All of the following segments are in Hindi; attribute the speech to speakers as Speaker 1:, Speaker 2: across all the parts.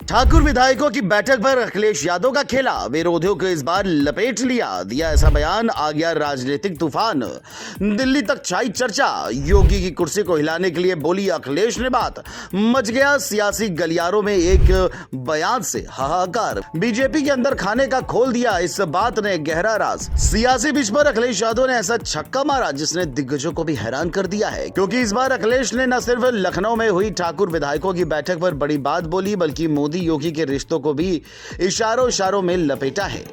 Speaker 1: ठाकुर विधायकों की बैठक पर अखिलेश यादव का खेला, विरोधियों को इस बार लपेट लिया, दिया ऐसा बयान, आ गया राजनीतिक तूफान, दिल्ली तक छाई चर्चा, योगी की कुर्सी को हिलाने के लिए बोली अखिलेश ने बात, मच गया सियासी गलियारों में एक बयान से हाहाकार, बीजेपी के अंदर खाने का खोल दिया इस बात ने गहरा राज। सियासी पिच पर अखिलेश यादव ने ऐसा छक्का मारा जिसने दिग्गजों को भी हैरान कर दिया है, क्योंकि इस बार अखिलेश ने न सिर्फ लखनऊ में हुई ठाकुर विधायकों की बैठक पर बड़ी बात बोली, बल्कि मोदी योगी के रिश्तों को भी इशारों में लपेटा है,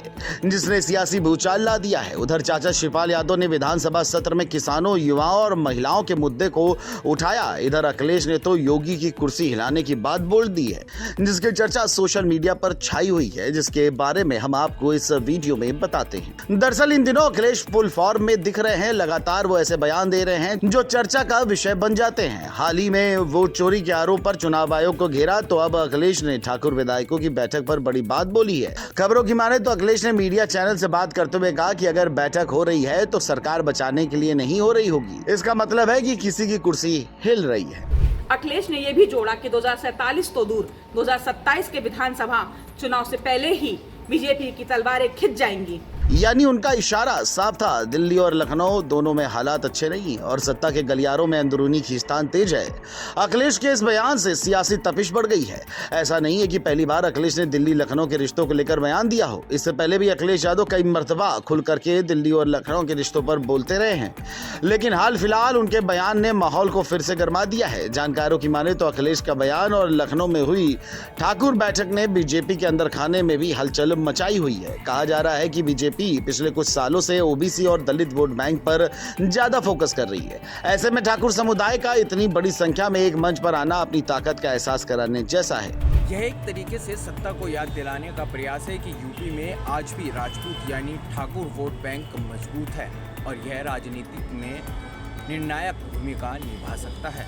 Speaker 1: जिसने सियासी भूचाल ला दिया है। उधर चाचा शिवपाल यादव ने विधानसभा सत्र में किसानों, युवाओं और महिलाओं के मुद्दे को उठाया। इधर अखिलेश ने तो योगी की कुर्सी हिलाने की बात बोल दी है, जिसकी चर्चा सोशल मीडिया पर छाई हुई है, जिसके बारे में हम आपको इस वीडियो में बताते हैं। दरअसल इन दिनों अखिलेश फुल फॉर्म में दिख रहे हैं, लगातार वो ऐसे बयान दे रहे हैं जो चर्चा का विषय बन जाते हैं। हाल ही में वोट चोरी के आरोप पर चुनाव आयोग को घेरा, तो अब अखिलेश ने ठाकुर विधायकों की बैठक पर बड़ी बात बोली है। खबरों की माने तो अखिलेश ने मीडिया चैनल से बात करते हुए कहा कि अगर बैठक हो रही है तो सरकार बचाने के लिए नहीं हो रही होगी, इसका मतलब है कि किसी की कुर्सी हिल रही है।
Speaker 2: अखिलेश ने यह भी जोड़ा कि 2047 तो दूर, 2027 के विधानसभा चुनाव से पहले ही बीजेपी की तलवारें खिंच जाएंगी।
Speaker 1: यानी उनका इशारा साफ था, दिल्ली और लखनऊ दोनों में हालात अच्छे नहीं और सत्ता के गलियारों में अंदरूनी खींचतान तेज है। अखिलेश के इस बयान से सियासी तपिश बढ़ गई है। ऐसा नहीं है कि पहली बार अखिलेश ने दिल्ली लखनऊ के रिश्तों को लेकर बयान दिया हो, इससे पहले भी अखिलेश यादव कई मर्तबा खुल करके दिल्ली और लखनऊ के रिश्तों पर बोलते रहे हैं, लेकिन हाल फिलहाल उनके बयान ने माहौल को फिर से गर्मा दिया है। जानकारों की माने तो अखिलेश का बयान और लखनऊ में हुई ठाकुर बैठक ने बीजेपी के अंदर खाने में भी हलचल मचाई हुई है। कहा जा रहा है कि बीजेपी पिछले कुछ सालों से ओबीसी और दलित वोट बैंक पर ज्यादा फोकस कर रही है। ऐसे में ठाकुर समुदाय का इतनी बड़ी संख्या में एक मंच पर आना अपनी ताकत का एहसास कराने जैसा है।
Speaker 3: यह एक तरीके से सत्ता को याद दिलाने का प्रयास है कि यूपी में आज भी राजपूत यानी ठाकुर वोट बैंक मजबूत है और यह राजनीति में निर्णायक भूमिका निभा सकता है।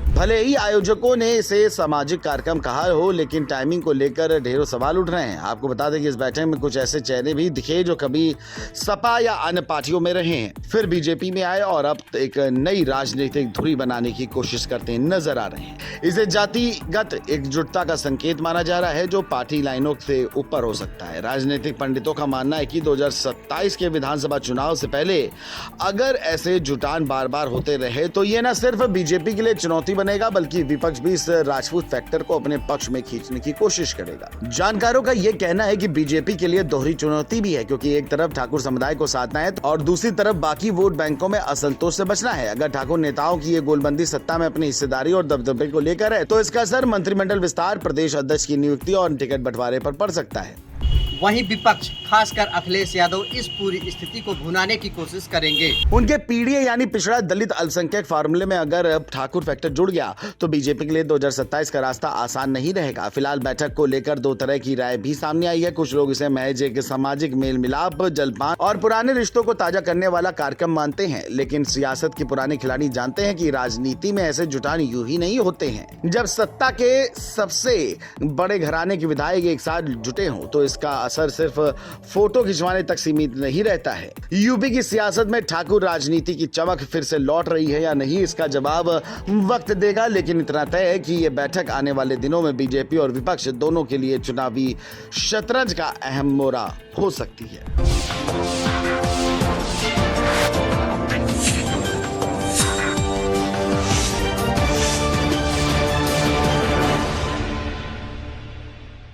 Speaker 1: भले ही आयोजकों ने इसे सामाजिक कार्यक्रम कहा हो, लेकिन टाइमिंग को लेकर ढेरों सवाल उठ रहे हैं। आपको बता दें कि इस बैठक में कुछ ऐसे चेहरे भी दिखे जो कभी सपा या अन्य पार्टियों में रहे हैं, फिर बीजेपी में आए और अब एक नई राजनीतिक धुरी बनाने की कोशिश करते नजर आ रहे हैं। इसे जातिगत एकजुटता का संकेत माना जा रहा है, जो पार्टी लाइनों से ऊपर हो सकता है। राजनीतिक पंडितों का मानना है कि 2027 के विधानसभा चुनाव से पहले अगर ऐसे जुटान बार बार होते रहे तो ये न सिर्फ बीजेपी के लिए चुनौती बनेगा, बल्कि विपक्ष भी इस राजपूत फैक्टर को अपने पक्ष में खींचने की कोशिश करेगा। जानकारों का यह कहना है कि बीजेपी के लिए दोहरी चुनौती भी है, क्योंकि एक तरफ ठाकुर समुदाय को साधना है और दूसरी तरफ बाकी वोट बैंकों में असंतोष से बचना है। अगर ठाकुर नेताओं की ये गोलबंदी सत्ता में अपनी हिस्सेदारी और दबदबे को लेकर है, तो इसका असर मंत्रिमंडल विस्तार, प्रदेश अध्यक्ष की नियुक्ति और टिकट बंटवारे पर पड़ सकता है।
Speaker 4: वहीं विपक्ष खासकर अखिलेश यादव इस पूरी स्थिति को भुनाने की कोशिश करेंगे।
Speaker 1: उनके पीडीए यानी पिछड़ा दलित अल्पसंख्यक फार्मूले में अगर ठाकुर फैक्टर जुड़ गया तो बीजेपी के लिए 2027 का रास्ता आसान नहीं रहेगा। फिलहाल बैठक को लेकर दो तरह की राय भी सामने आई है। कुछ लोग इसे महज एक सामाजिक मेल मिलाप, जलपान और पुराने रिश्तों को ताजा करने वाला कार्यक्रम मानते हैं, लेकिन सियासत के पुराने खिलाड़ी जानते हैं कि राजनीति में ऐसे जुटान यूं ही नहीं होते हैं। जब सत्ता के सबसे बड़े घराने के विधायक एक साथ जुटे हों तो इसका असर सिर्फ फोटो खिंचवाने तक सीमित नहीं रहता है। यूपी की सियासत में ठाकुर राजनीति की चमक फिर से लौट रही है या नहीं, इसका जवाब वक्त देगा, लेकिन इतना तय है कि यह बैठक आने वाले दिनों में बीजेपी और विपक्ष दोनों के लिए चुनावी शतरंज का अहम मोड़ हो सकती है।